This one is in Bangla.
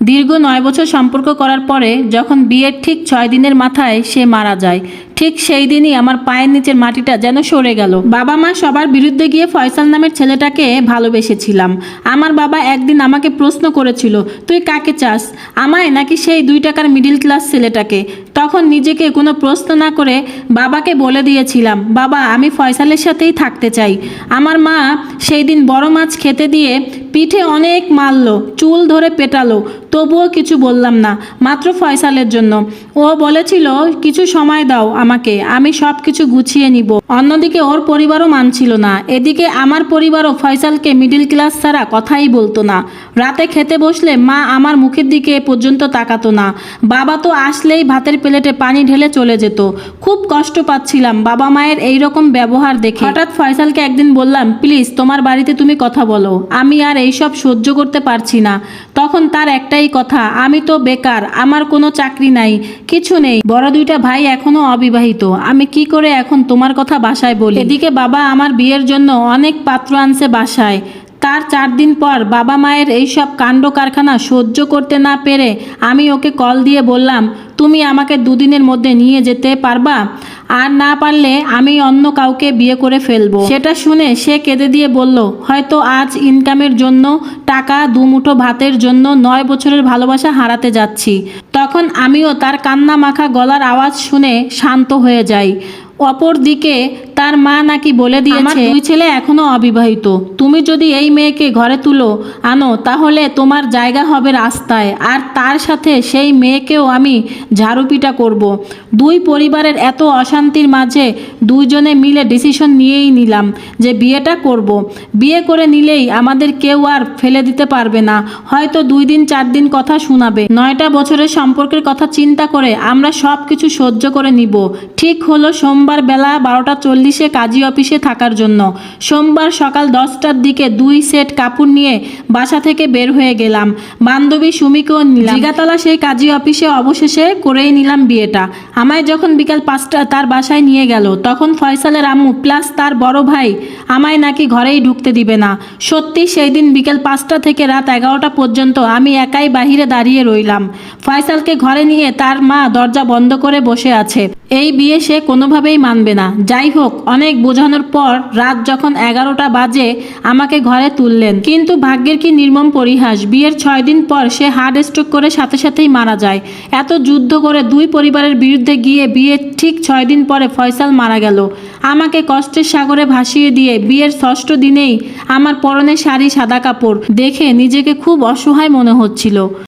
দীর্ঘ 9 বছর সম্পর্ক করার পরে যখন বিয়ের ঠিক 6 দিনের মাথায় সে মারা যায়, ঠিক সেই দিনই আমার পায়ের নিচের মাটিটা যেন সরে গেল। বাবা মা সবার বিরুদ্ধে গিয়ে ফয়সাল নামের ছেলেটাকে ভালোবেসেছিলাম। আমার বাবা একদিন আমাকে প্রশ্ন করেছিল, তুই কাকে চাস, আমায় নাকি সেই 2 টাকার মিডিল ক্লাস ছেলেটাকে? তখন নিজেকে কোনো প্রশ্ন না করে বাবাকে বলে দিয়েছিলাম, বাবা আমি ফয়সালের সাথেই থাকতে চাই। আমার মা সেই দিন বড় মাছ খেতে দিয়ে পিঠে অনেক মারলো, চুল ধরে পেটালো, তবুও কিছু বললাম না, মাত্র ফয়সালের জন্য। ও বলেছিল কিছু সময় দাও আমাকে, আমি সব কিছু গুছিয়ে নিব। অন্যদিকে ওর পরিবারও মানছিল না, এদিকে আমার পরিবারও ফয়সালকে মিডিল ক্লাস ছাড়া কথাই বলতো না। রাতে খেতে বসলে মা আমার মুখের দিকে পর্যন্ত তাকাতো না, বাবা তো আসলেই ভাতের প্লেটে পানি ঢেলে চলে যেত। খুব কষ্ট পাচ্ছিলাম বাবা মায়ের এই রকম ব্যবহার দেখে। হঠাৎ ফয়সালকে একদিন বললাম, প্লিজ তোমার বাড়িতে তুমি কথা বলো, আমি আর এইসব সহ্য করতে পারছি না। তখন তার একটাই কথা, আমি তো বেকার, আমার কোনো চাকরি নাই, কিছু নেই, বড় 2টা ভাই এখনো অবিবাহিত, আমি কি করে এখন তোমার কথা বাসায় বলি? এদিকে বাবা আমার বিয়ের জন্য অনেক পাত্র আনছে বাসায়। তার 4 দিন পর বাবা মায়ের এইসব কাণ্ড কারখানা সহ্য করতে না পেরে আমি ওকে কল দিয়ে বললাম, তুমি আমাকে 2 দিনের মধ্যে নিয়ে যেতে পারবা? আর না পারলে আমি অন্য কাউকে বিয়ে করে ফেলবো। সেটা শুনে সে কেঁদে দিয়ে বলল, হয়তো আজ ইনকামের জন্য, টাকা 2 মুঠো ভাতের জন্য 9 বছরের ভালোবাসা হারাতে যাচ্ছি। তখন আমিও তার কান্না মাখা গলার আওয়াজ শুনে শান্ত হয়ে যাই। অপর দিকে তার মা নাকি বলে দিয়েছে, আমার 2 ছেলে এখনো অবিবাহিত, তুমি যদি এই মেয়েকে ঘরে তুলো আনো তাহলে তোমার জায়গা হবে রাস্তায়, আর তার সাথে সেই মেয়েকেও আমি ঝাড়ুপিটা করব। 2 পরিবারের এত অশান্তির মাঝে 2 জনে মিলে ডিসিশন নিয়েই নিলাম যে বিয়েটা করব। বিয়ে করে নিলেই আমাদের কেউ আর ফেলে দিতে পারবে না, হয়তো 2 দিন 4 দিন কথা শোনাবে। 9টা বছরের সম্পর্কের কথা চিন্তা করে আমরা সব কিছু সহ্য করে নিব। ঠিক হলো সোমবার বেলা 12:40-এ কাজী অফিসে থাকার জন্য। সোমবার সকাল 10টার দিকে 2 সেট কাপড় নিয়ে বাসা থেকে বের হয়ে গেলাম। বান্ধবী সুমিকেও নিলাম। জিগাতলা সেই কাজী অফিসে অবশেষে করেই নিলাম বিয়েটা। আমায় যখন বিকাল 5টা তার বাসায় নিয়ে গেল, তখন ফয়সালের আম্মু প্লাস তার বড় ভাই আমায় নাকি ঘরেই ঢুকতে দিবে না। সত্যি সেই দিন বিকেল 5টা থেকে রাত 11টা পর্যন্ত আমি একাই বাহিরে দাঁড়িয়ে রইলাম। ফয়সালকে ঘরে নিয়ে তার মা দরজা বন্ধ করে বসে আছে। এই বিয়ে সে কোনোভাবেই মানবে না। যাই হোক, অনেক বোঝানোর পর রাত যখন 11টা বাজে আমাকে ঘরে তুললেন। কিন্তু ভাগ্যের কি নির্মম পরিহাস, বিয়ের 6 দিন পর সে হার্ট স্ট্রোক করে সাথে সাথেই মারা যায়। এত যুদ্ধ করে 2 পরিবারের বিরুদ্ধে গিয়ে বিয়ের ঠিক 6 দিন পরে ফয়সাল মারা গেল। আমাকে কষ্টের সাগরে ভাসিয়ে দিয়ে বিয়ের 6ষ্ঠ দিনেই আমার পরনে শাড়ি সাদা কাপড় দেখে নিজেকে খুব অসহায় মনে হচ্ছিল।